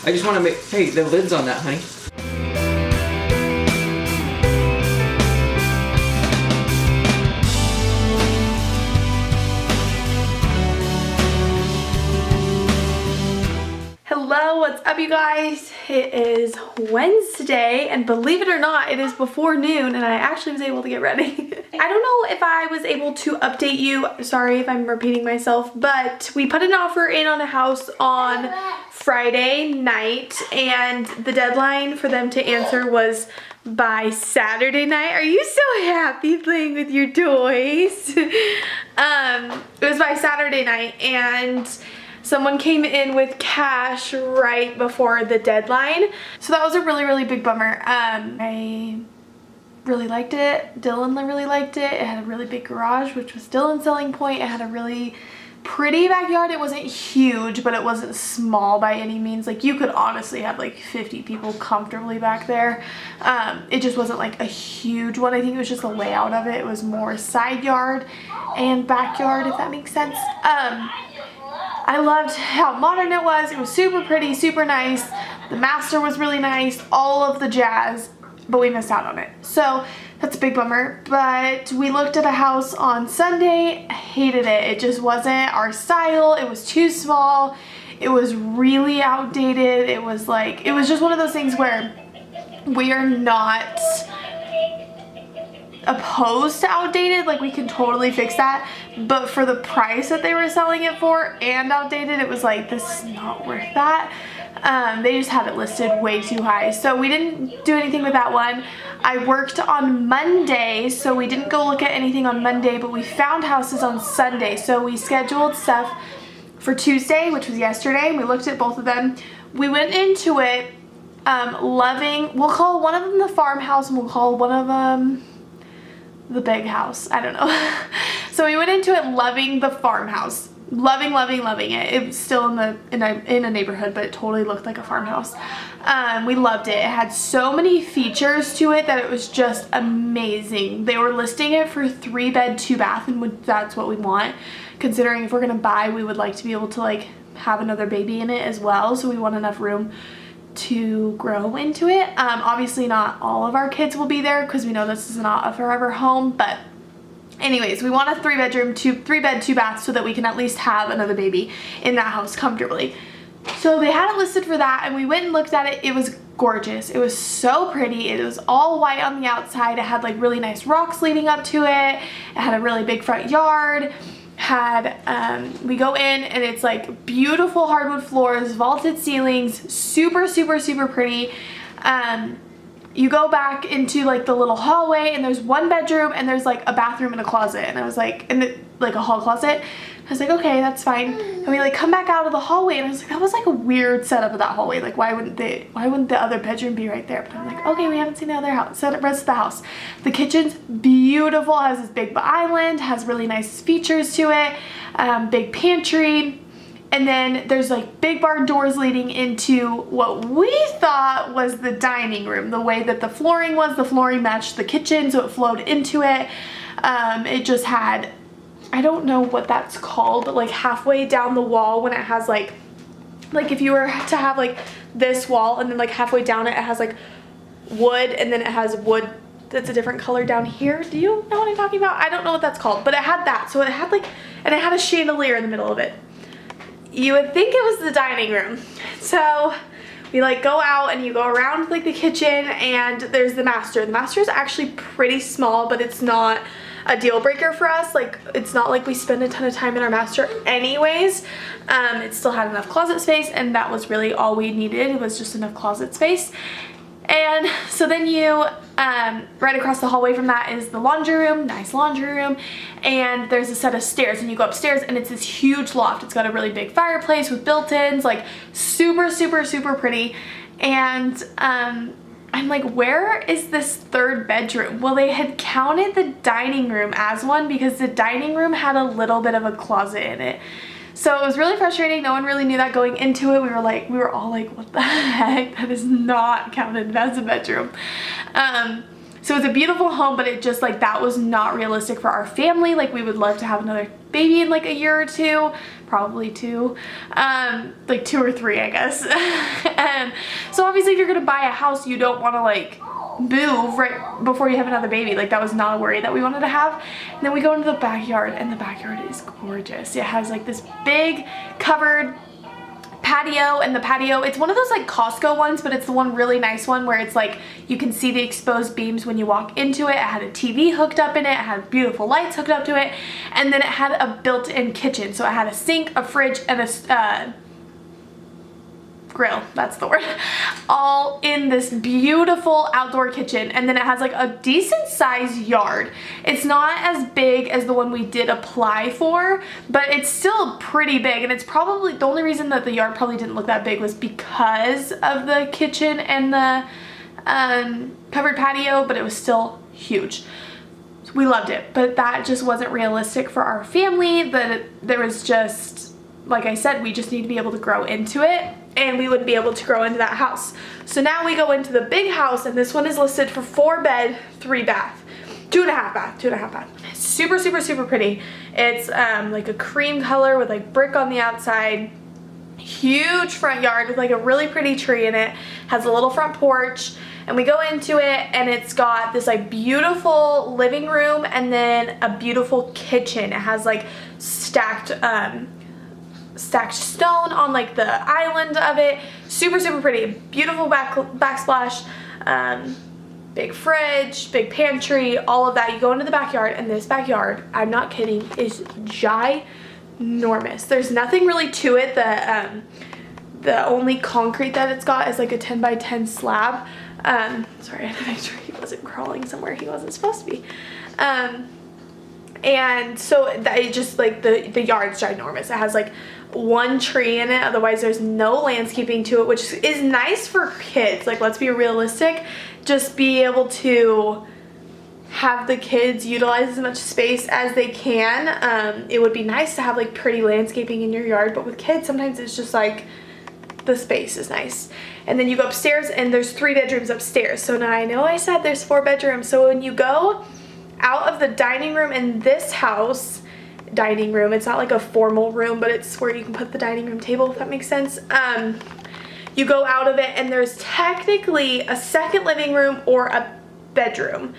I just want to make, hey, the lid's on that, honey. Hello, what's up you guys? It is Wednesday and believe it or not, it is before noon and I actually was able to get ready. I don't know if I was able to update you, sorry if I'm repeating myself, but we put an offer in on a house on Friday night and the deadline for them to answer was by Saturday night. Are you so happy playing with your toys? It was by Saturday night and someone came in with cash right before the deadline. So that was a really big bummer. I really liked it. Dylan really liked it. It had a really big garage, which was Dylan's selling point. It had a really pretty backyard. It wasn't huge, but it wasn't small by any means. Like you could honestly have like 50 people comfortably back there. It just wasn't like a huge one. I think it was just the layout of it. It was more side yard and backyard, if that makes sense. I loved how modern it was. It was super pretty, super nice. The master was really nice, all of the jazz, but we missed out on it. So that's a big bummer. But we looked at a house on Sunday, hated it. It just wasn't our style. It was too small. It was really outdated. It was just one of those things where we are not opposed to outdated, like we can totally fix that, but for the price that they were selling it for and outdated, it was like, this is not worth that. They just had it listed way too high, so we didn't do anything with that one. I worked on Monday, so we didn't go look at anything on Monday, but we found houses on Sunday, so we scheduled stuff for Tuesday, which was yesterday. We looked at both of them. We went into it loving, we'll call one of them the farmhouse and we'll call one of them the big house. I don't know. So we went into it loving the farmhouse. Loving it. It was still in a neighborhood, but it totally looked like a farmhouse. We loved it. It had so many features to it that it was just amazing. They were listing it for 3-bed, 2-bath, and that's what we want. Considering if we're gonna buy, we would like to be able to like have another baby in it as well. So we want enough room to grow into it. Obviously not all of our kids will be there because we know this is not a forever home, but anyways, we want a 3-bed, 2-bath so that we can at least have another baby in that house comfortably. So they had it listed for that and we went and looked at it. It was gorgeous. It was so pretty. It was all white on the outside. It had like really nice rocks leading up to it. It had a really big front yard. We go in and it's like beautiful hardwood floors, vaulted ceilings, super pretty. You go back into like the little hallway and there's one bedroom and there's like a bathroom and a closet, and I was like, like a hall closet. I was like, okay, that's fine. And we like come back out of the hallway and I was like, that was like a weird setup of that hallway. Like why wouldn't the other bedroom be right there? But I'm like, okay, we haven't seen the other house, so the rest of the house. The kitchen's beautiful, has this big island, has really nice features to it, big pantry. And then there's like big barn doors leading into what we thought was the dining room. The way that the flooring was, the flooring matched the kitchen, so it flowed into it. It just had, I don't know what that's called, but like halfway down the wall when it has like if you were to have like this wall and then like halfway down it has like wood, and then it has wood that's a different color down here. Do you know what I'm talking about? I don't know what that's called, but it had that. So it had like, and it had a chandelier in the middle of it. You would think it was the dining room. So we like go out and you go around like the kitchen and there's the master. The master is actually pretty small, but it's not a deal breaker for us. Like it's not like we spend a ton of time in our master anyways. It still had enough closet space and that was really all we needed. It was just enough closet space. And so then you, right across the hallway from that is the laundry room, nice laundry room, and there's a set of stairs, and you go upstairs and it's this huge loft. It's got a really big fireplace with built-ins, like super pretty. And I'm like, where is this 3rd bedroom? Well, they had counted the dining room as one because the dining room had a little bit of a closet in it. So it was really frustrating. No one really knew that going into it. We were all like, what the heck? That is not counted as a bedroom. So it's a beautiful home, but it just like that was not realistic for our family. Like we would love to have another baby in like a year or two, probably 2, like 2 or 3, I guess. And so obviously if you're gonna buy a house, you don't want to like move right before you have another baby. Like that was not a worry that we wanted to have. And then we go into the backyard, and the backyard is gorgeous. It has like this big covered patio, and the patio, it's one of those like Costco ones, but it's the one really nice one where it's like you can see the exposed beams when you walk into it. It had a TV hooked up in it, it had beautiful lights hooked up to it, and then it had a built-in kitchen. So it had a sink, a fridge, and a grill, that's the word, all in this beautiful outdoor kitchen. And then it has like a decent sized yard. It's not as big as the one we did apply for, but it's still pretty big. And it's probably the only reason that the yard probably didn't look that big was because of the kitchen and the covered patio, but it was still huge. We loved it, but that just wasn't realistic for our family. That there was just, like I said, we just need to be able to grow into it, and we wouldn't be able to grow into that house. So now we go into the big house, and this one is listed for 4 bed, 3 bath, 2.5 bath, 2.5 bath. Super, super, super pretty. It's like a cream color with like brick on the outside. Huge front yard with like a really pretty tree in it. Has a little front porch, and we go into it, and it's got this like beautiful living room and then a beautiful kitchen. It has like stacked stone on like the island of it. Super, super pretty. Beautiful backsplash, big fridge, big pantry, all of that. You go into the backyard, and this backyard, I'm not kidding, is ginormous. There's nothing really to it. The only concrete that it's got is like a 10 by 10 slab. Sorry, I had to make sure he wasn't crawling somewhere he wasn't supposed to be. And so that it just like the yard's ginormous. It has like 1 tree in it, otherwise there's no landscaping to it, which is nice for kids. Like, let's be realistic, just be able to have the kids utilize as much space as they can. It would be nice to have like pretty landscaping in your yard, but with kids sometimes it's just like the space is nice. And then you go upstairs, and there's 3 bedrooms upstairs. So now I know I said there's 4 bedrooms, so when you go out of the dining room in this house, dining room, it's not like a formal room, but it's where you can put the dining room table, if that makes sense. You go out of it, and there's technically a second living room or a bedroom.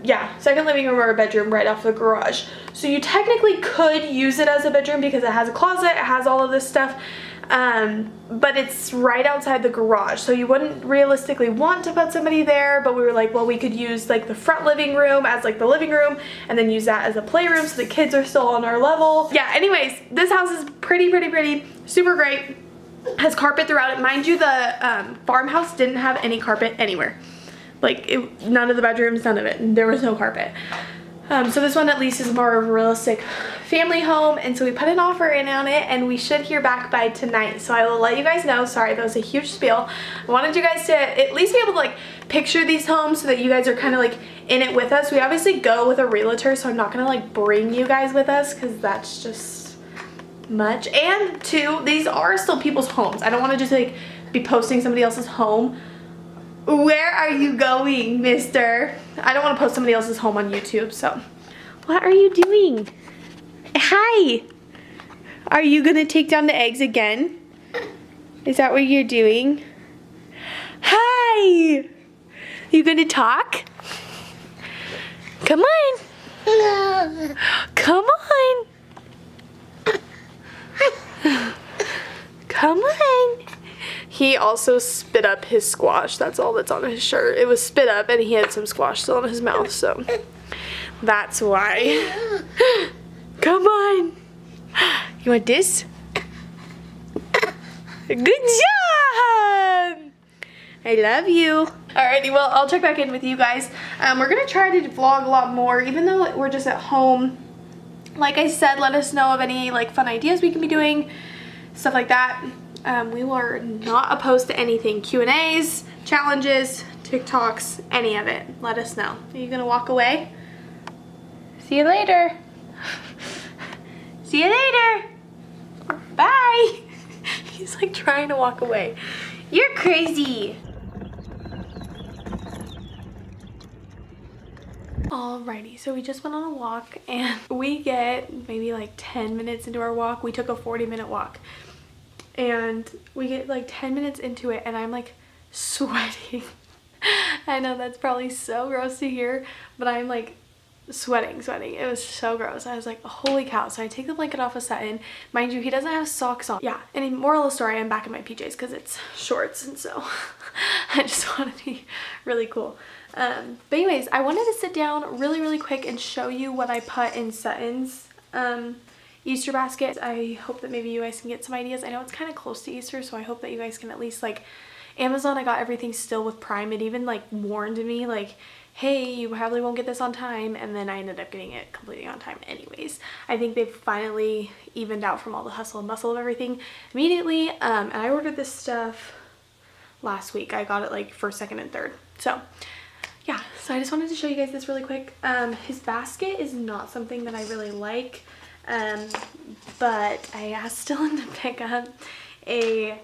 Yeah, second living room or a bedroom right off the garage. So you technically could use it as a bedroom because it has a closet, it has all of this stuff. But it's right outside the garage, so you wouldn't realistically want to put somebody there, but we were like, well, we could use like the front living room as like the living room, and then use that as a playroom so the kids are still on our level. Yeah, anyways, this house is pretty, pretty, pretty, super great. Has carpet throughout it. Mind you, the farmhouse didn't have any carpet anywhere. Like, none of the bedrooms, none of it. There was no carpet. So this one at least is more of a realistic family home, and so we put an offer in on it, and we should hear back by tonight. So I will let you guys know. Sorry, that was a huge spiel. I wanted you guys to at least be able to like picture these homes so that you guys are kind of like in it with us. We obviously go with a realtor, so I'm not gonna like bring you guys with us because that's just much. And 2, these are still people's homes. I don't want to just like be posting somebody else's home. Where are you going, mister? I don't want to post somebody else's home on YouTube, so. What are you doing? Hi. Are you going to take down the eggs again? Is that what you're doing? Hi. Are you going to talk? Come on. Come on. Come on. He also spit up his squash. That's all that's on his shirt. It was spit up, and he had some squash still in his mouth, so that's why. Come on. You want this? Good job! I love you. Alrighty, well, I'll check back in with you guys. We're going to try to vlog a lot more, even though we're just at home. Like I said, let us know of any like fun ideas we can be doing, stuff like that. We were not opposed to anything. Q&As, challenges, TikToks, any of it. Let us know. Are you gonna walk away? See you later. See you later. Bye. He's like trying to walk away. You're crazy. Alrighty, so we just went on a walk and we get maybe like 10 minutes into our walk. We took a 40-minute walk and we get like 10 minutes into it and I'm like sweating. I know that's probably so gross to hear, but I'm like sweating. It was so gross. I was like, holy cow. So I take the blanket off of Sutton. Mind you, he doesn't have socks on. Yeah, and moral of the story, I'm back in my PJs because it's shorts, and so I just want to be really cool. But anyways, I wanted to sit down really quick and show you what I put in Sutton's Easter basket. I hope that maybe you guys can get some ideas. I know it's kind of close to Easter, so I hope that you guys can at least, like, Amazon, I got everything still with Prime. It even like warned me like, hey, you probably won't get this on time, and then I ended up getting it completely on time anyways. I think they've finally evened out from all the hustle and bustle of everything immediately. And I ordered this stuff last week. I got it like first, second, and third. So yeah, so I just wanted to show you guys this really quick. His basket is not something that I really like, but I asked Dylan to pick up a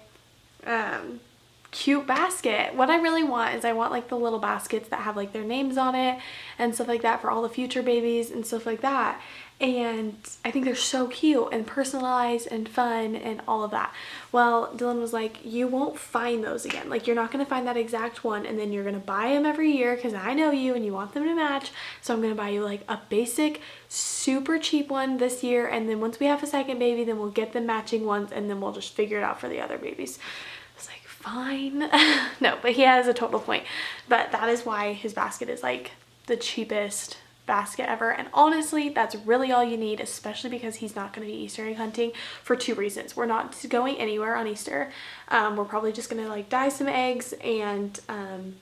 cute basket. What I really want is I want like the little baskets that have like their names on it and stuff like that for all the future babies and stuff like that. And I think they're so cute and personalized and fun and all of that. Well, Dylan was like, you won't find those again. Like, you're not going to find that exact one and then you're going to buy them every year because I know you and you want them to match. So I'm going to buy you like a basic, super cheap one this year. And then once we have a second baby, then we'll get the matching ones and then we'll just figure it out for the other babies. Fine. No, but he has a total point. But that is why his basket is like the cheapest basket ever. And honestly, that's really all you need, especially because he's not going to be Easter egg hunting for two reasons. We're not going anywhere on Easter. We're probably just going to like dye some eggs and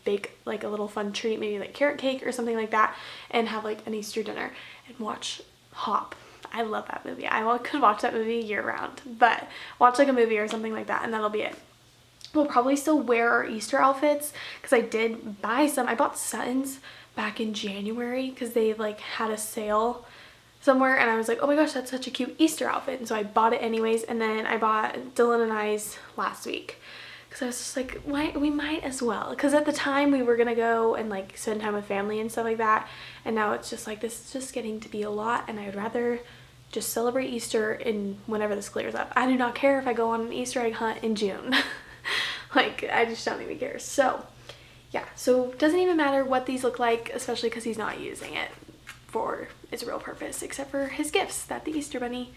bake like a little fun treat, maybe like carrot cake or something like that, and have like an Easter dinner and watch Hop. I love that movie. I could watch that movie year round, but watch like a movie or something like that and that'll be it. We'll probably still wear our Easter outfits because I did buy some. I bought Sutton's back in January because they like had a sale somewhere and I was like, oh my gosh, that's such a cute Easter outfit. And so I bought it anyways. And then I bought Dylan and I's last week because I was just like, why, we might as well. Because at the time we were going to go and like spend time with family and stuff like that. And now it's just like, this is just getting to be a lot and I'd rather just celebrate Easter in whenever this clears up. I do not care if I go on an Easter egg hunt in June. Like, I just don't even care. So yeah, so it doesn't even matter what these look like, especially because he's not using it for its real purpose, except for his gifts that the Easter Bunny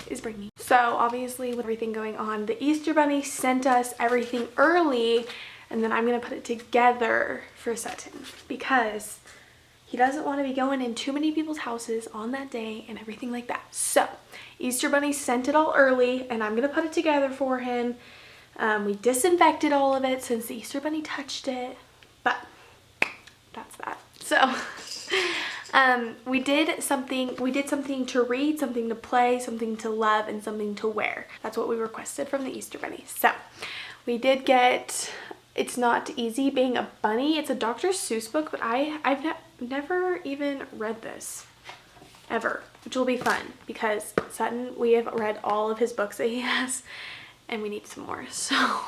is bringing. So obviously with everything going on, the Easter Bunny sent us everything early, and then I'm gonna put it together for Sutton because he doesn't want to be going in too many people's houses on that day and everything like that. So Easter Bunny sent it all early and I'm gonna put it together for him. We disinfected all of it since the Easter Bunny touched it, but that's that. So we did something to read, something to play, something to love, and something to wear. That's what we requested from the Easter Bunny. So we did get It's Not Easy Being a Bunny. It's a Dr. Seuss book, but I've never even read this ever, which will be fun because Sutton, we have read all of his books that he has and we need some more. So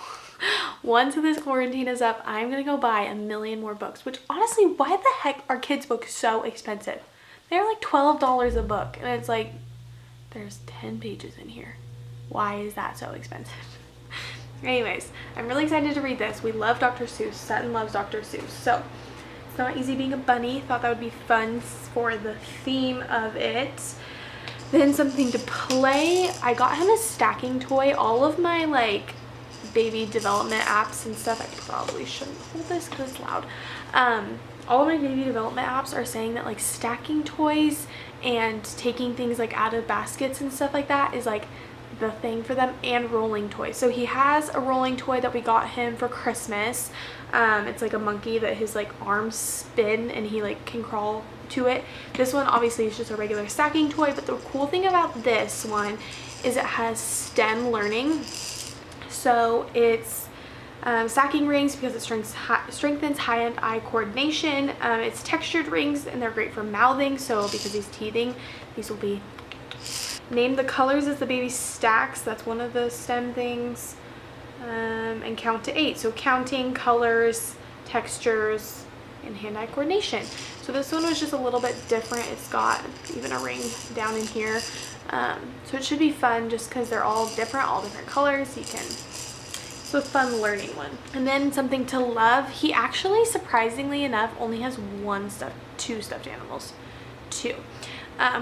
once this quarantine is up, I'm gonna go buy a million more books, which honestly, why the heck are kids' books so expensive? They're like $12 a book and it's like, there's 10 pages in here. Why is that so expensive? Anyways, I'm really excited to read this. We love Dr. Seuss. Sutton loves Dr. Seuss. So It's Not Easy Being a Bunny. Thought that would be fun for the theme of it. Then something to play. I got him a stacking toy. All of my like baby development apps and stuff, I probably shouldn't hold this because it's loud. All of my baby development apps are saying that like stacking toys and taking things like out of baskets and stuff like that is like the thing for them, and rolling toys. So he has a rolling toy that we got him for Christmas. It's like a monkey that his like arms spin and he like can crawl to it. This one obviously is just a regular stacking toy, but the cool thing about this one is it has STEM learning. So it's stacking rings because it strengthens hand eye coordination. It's textured rings and they're great for mouthing, so because he's teething, these will be. Name the colors as the baby stacks. That's one of the STEM things. And count to 8. So counting, colors, textures, and hand-eye coordination. So this one was just a little bit different. It's got even a ring down in here. So it should be fun just because they're all different colors. You can, it's a fun learning one. And then something to love. He actually, surprisingly enough, only has two stuffed animals. Two.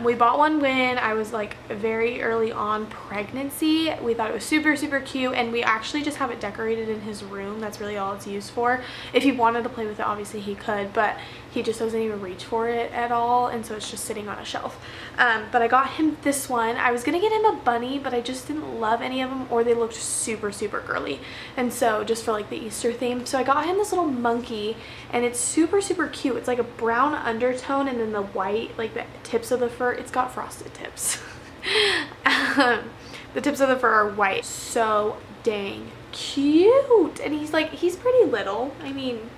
We bought one when I was like very early on pregnancy. We thought it was super, super cute, and we actually just have it decorated in his room. That's really all it's used for. If he wanted to play with it, obviously he could, but he just doesn't even reach for it at all, and so it's just sitting on a shelf. But I got him this one. I was gonna get him a bunny, but I just didn't love any of them, or they looked super, super girly, and so just for like the Easter theme. So I got him this little monkey, and it's super, super cute. It's like a brown undertone, and then the white, like the tips of the fur, it's got frosted tips. The tips of the fur are white. So dang cute. And he's pretty little. I mean,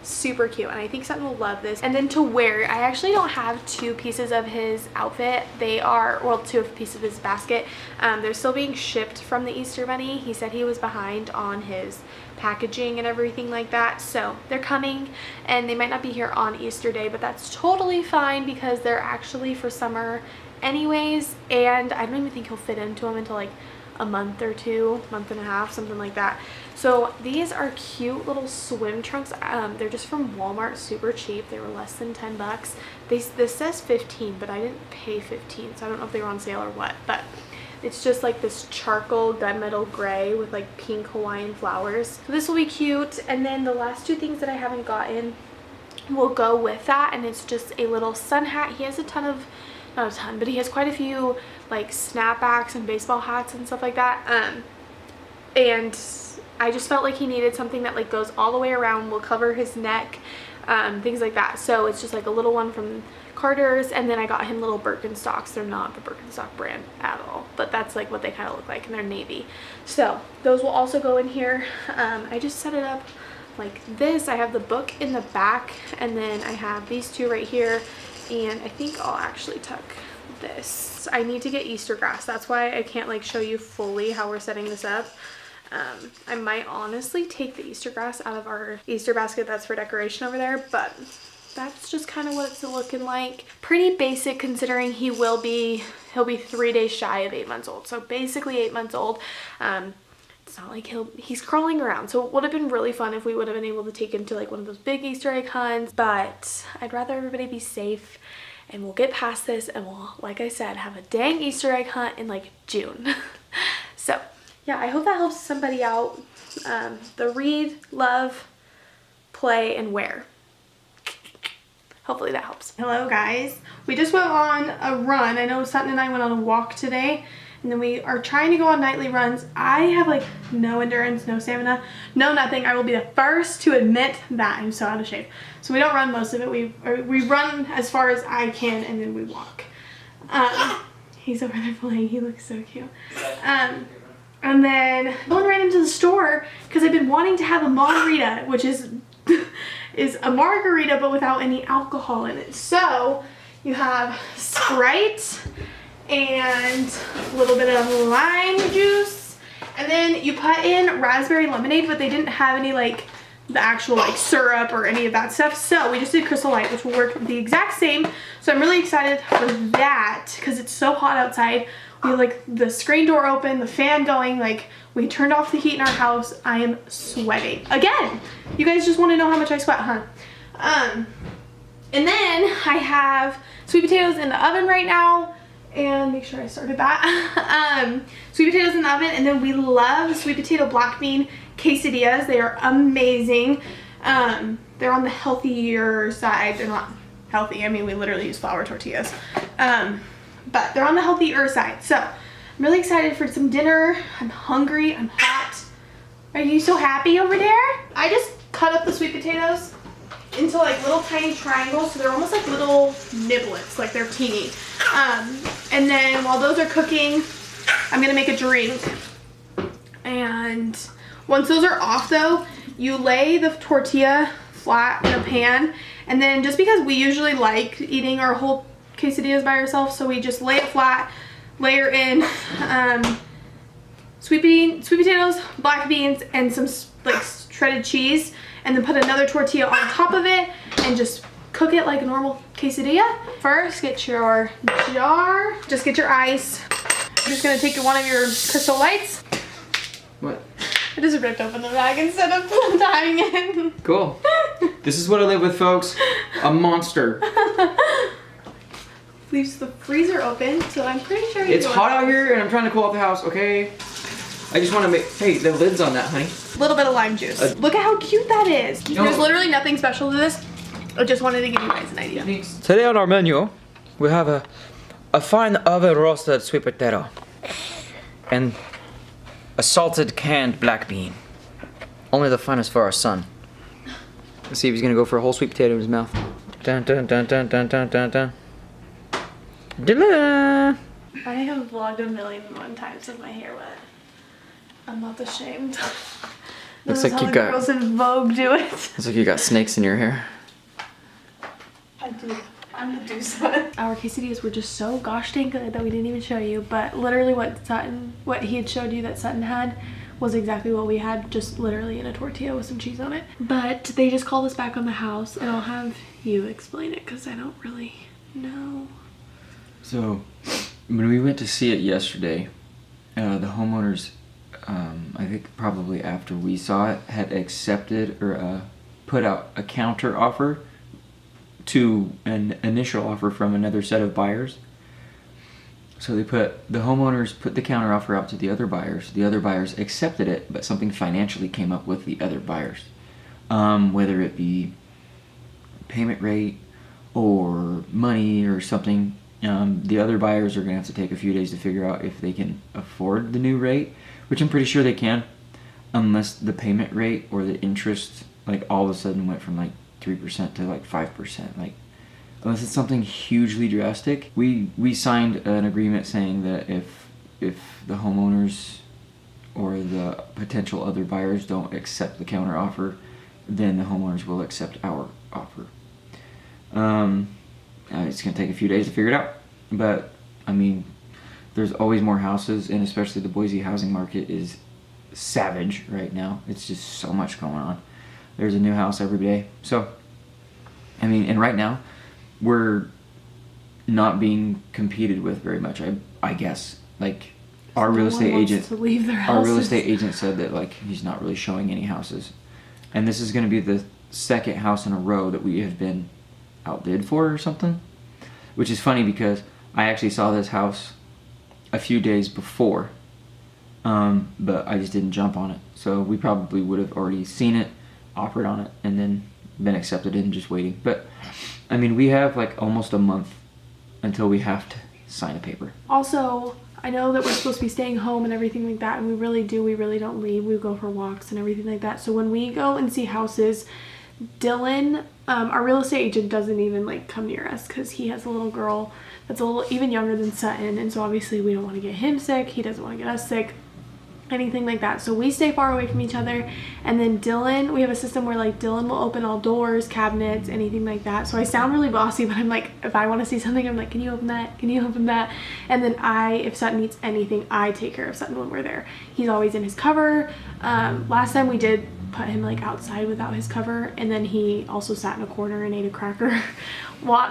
super cute, and I think Sutton will love this. And then to wear, I actually don't have two pieces of his outfit. They are, well, two pieces of his basket. They're still being shipped from the Easter Bunny. He said he was behind on his packaging and everything like that, so they're coming, and they might not be here on Easter Day, but that's totally fine because they're actually for summer anyways, and I don't even think he'll fit into them until like a month or two, month and a half, something like that. So these are cute little swim trunks. They're just from Walmart, super cheap. They were less than 10 bucks. This says 15, but I didn't pay 15, so I don't know if they were on sale or what, but it's just like this charcoal gunmetal gray with like pink Hawaiian flowers. So this will be cute. And then the last two things that I haven't gotten will go with that, and it's just a little sun hat. He has a ton of, not a ton, but he has quite a few like snapbacks and baseball hats and stuff like that. And I just felt like he needed something that like goes all the way around, will cover his neck, things like that. So it's just like a little one from Carter's, and then I got him little Birkenstocks. They're not the Birkenstock brand at all, but that's like what they kind of look like, and they're navy. So those will also go in here. I just set it up like this. I have the book in the back, and then I have these two right here, and I think I'll actually tuck this. I need to get Easter grass. That's why I can't like show you fully how we're setting this up. I might honestly take the Easter grass out of our Easter basket that's for decoration over there, but that's just kind of what it's looking like. Pretty basic considering he'll be 3 days shy of 8 months old. So basically 8 months old. It's not like he's crawling around. So it would have been really fun if we would have been able to take him to like one of those big Easter egg hunts, but I'd rather everybody be safe, and we'll get past this, and we'll, like I said, have a dang Easter egg hunt in like June. So yeah, I hope that helps somebody out. The read, love, play, and wear. Hopefully that helps. Hello guys. We just went on a run. I know Sutton and I went on a walk today, and then we are trying to go on nightly runs. I have like no endurance, no stamina, no nothing. I will be the first to admit that. I'm so out of shape. So we don't run most of it. We run as far as I can, and then we walk. He's over there playing. He looks so cute. And then going right into the store because I've been wanting to have a margarita, which is a margarita but without any alcohol in it. So you have Sprite and a little bit of lime juice, and then you put in raspberry lemonade, but they didn't have any like the actual like syrup or any of that stuff, so we just did Crystal Light, which will work the exact same. So I'm really excited for that because it's so hot outside. We have like the screen door open, the fan going, like we turned off the heat in our house. I am sweating again. You guys just want to know how much I sweat, huh? And then I have sweet potatoes in the oven right now, and make sure I started that. Sweet potatoes in the oven, and then we love sweet potato black bean quesadillas. They are amazing. They're on the healthier side. They're not healthy. I mean, we literally use flour tortillas. But they're on the healthier side. So I'm really excited for some dinner. I'm hungry. I'm hot. Are you so happy over there? I just cut up the sweet potatoes into like little tiny triangles, so they're almost like little niblets, like they're teeny. And then while those are cooking, I'm gonna make a drink. And once those are off though, you lay the tortilla flat in a pan, and then just because we usually like eating our whole quesadillas by ourselves, so we just lay it flat, layer in sweet potatoes, black beans, and some like shredded cheese, and then put another tortilla on top of it and just cook it like a normal quesadilla. First, get your jar. Just get your ice. I'm just gonna take one of your Crystal Lights. What? I just ripped open the bag instead of tying it. Cool. This is what I live with, folks. A monster. Leaves the freezer open, so I'm pretty sure It's hot out here and I'm trying to cool off the house, okay? I just want to make, hey, the lid's on that, honey. A little bit of lime juice. Look at how cute that is. No. There's literally nothing special to this. I just wanted to give you guys an idea. Today on our menu, we have a fine oven roasted sweet potato and a salted canned black bean. Only the finest for our son. Let's see if he's gonna go for a whole sweet potato in his mouth. Dun dun dun dun dun dun dun dun. Da-da! I have vlogged 1,000,001 times with my hair wet. I'm not ashamed. Looks This like is you how the got- girls in Vogue do it. Looks like you got snakes in your hair. I do. I'm the deuce one. Our quesadillas were just so gosh dang good that we didn't even show you, but literally what he had showed you that Sutton had was exactly what we had, just literally in a tortilla with some cheese on it. But they just called us back on the house, and I'll have you explain it because I don't really know. So, when we went to see it yesterday, the homeowners, I think probably after we saw it, had accepted or put out a counter offer to an initial offer from another set of buyers. So the homeowners put the counter offer out to the other buyers. The other buyers accepted it, but something financially came up with the other buyers. Whether it be payment rate or money or something. The other buyers are going to have to take a few days to figure out if they can afford the new rate, which I'm pretty sure they can, unless the payment rate or the interest like all of a sudden went from like 3% to like 5%. Like, unless it's something hugely drastic. We signed an agreement saying that if the homeowners or the potential other buyers don't accept the counter offer, then the homeowners will accept our offer. It's gonna take a few days to figure it out, but I mean, there's always more houses, and especially the Boise housing market is savage right now. It's just so much going on. There's a new house every day. So, I mean, and right now, we're not being competed with very much, I guess. Like, our real estate agent, to leave their our real houses. estate agent said that like he's not really showing any houses, and this is going to be the second house in a row that we have been outbid for or something, which is funny because I actually saw this house a few days before, but I just didn't jump on it. So we probably would have already seen it, offered on it, and then been accepted and just waiting. But I mean, we have like almost a month until we have to sign a paper. Also, I know that we're supposed to be staying home and everything like that, and we really don't leave. We go for walks and everything like that. So when we go and see houses, Dylan, our real estate agent, doesn't even like come near us because he has a little girl that's a little even younger than Sutton, and so obviously we don't want to get him sick. He doesn't want to get us sick, anything like that. So we stay far away from each other. And then Dylan, we have a system where like Dylan will open all doors, cabinets, anything like that. So I sound really bossy, but I'm like, if I want to see something, I'm like, can you open that? Can you open that? And then if Sutton needs anything, I take care of Sutton when we're there. He's always in his cover. Last time we did put him like outside without his cover, and then he also sat in a corner and ate a cracker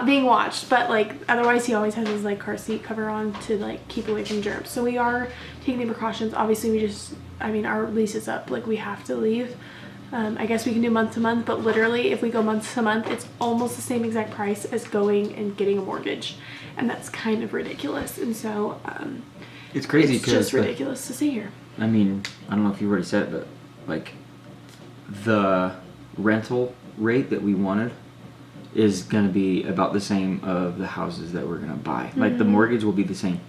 being watched. But like otherwise he always has his like car seat cover on to like keep away from germs. So we are taking the precautions. Obviously our lease is up, like we have to leave. I guess we can do month to month, but literally if we go month to month, it's almost the same exact price as going and getting a mortgage, and that's kind of ridiculous. And so It's crazy it's just ridiculous to see here. I mean, I don't know if you already said it, but like the rental rate that we wanted is going to be about the same of the houses that we're going to buy. Like the mortgage will be the same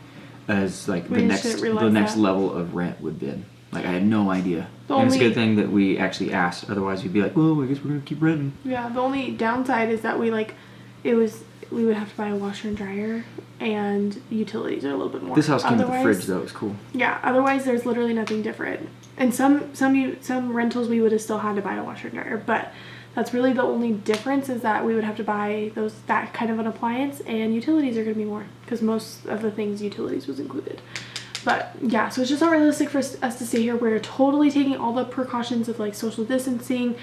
as like We the just didn't next realize that. level of rent would be. Like I had no idea. The And it's a only- good thing that we actually asked. Otherwise we'd be like, well, I guess we're going to keep renting. Yeah, the only downside is that we would have to buy a washer and dryer, and utilities are a little bit more. This house came with a Otherwise- fridge though. It's cool. Yeah, otherwise there's literally nothing different. And some rentals we would have still had to buy a washer and dryer, but that's really the only difference, is that we would have to buy that kind of an appliance, and utilities are going to be more because most of the things utilities was included. But yeah, so it's just not realistic for us to stay here. We're totally taking all the precautions of like social distancing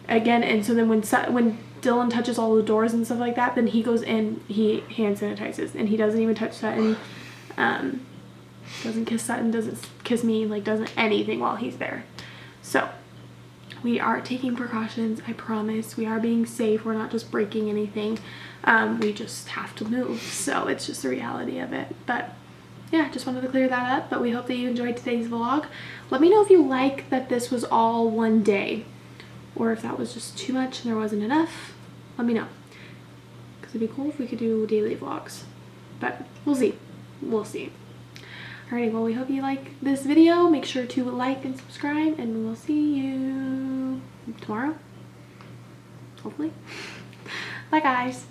again, and so then when Dylan touches all the doors and stuff like that, then he goes in, he hand sanitizes, and he doesn't even touch Sutton. Doesn't kiss Sutton, doesn't kiss me, like doesn't anything while he's there. So we are taking precautions, I promise. We are being safe. We're not just breaking anything. We just have to move. So it's just the reality of it. But yeah, just wanted to clear that up. But we hope that you enjoyed today's vlog. Let me know if you like that this was all one day, or if that was just too much and there wasn't enough. Let me know, because it'd be cool if we could do daily vlogs. But we'll see. We'll see. Alrighty, well, we hope you like this video. Make sure to like and subscribe, and we'll see you tomorrow, hopefully. Bye, guys.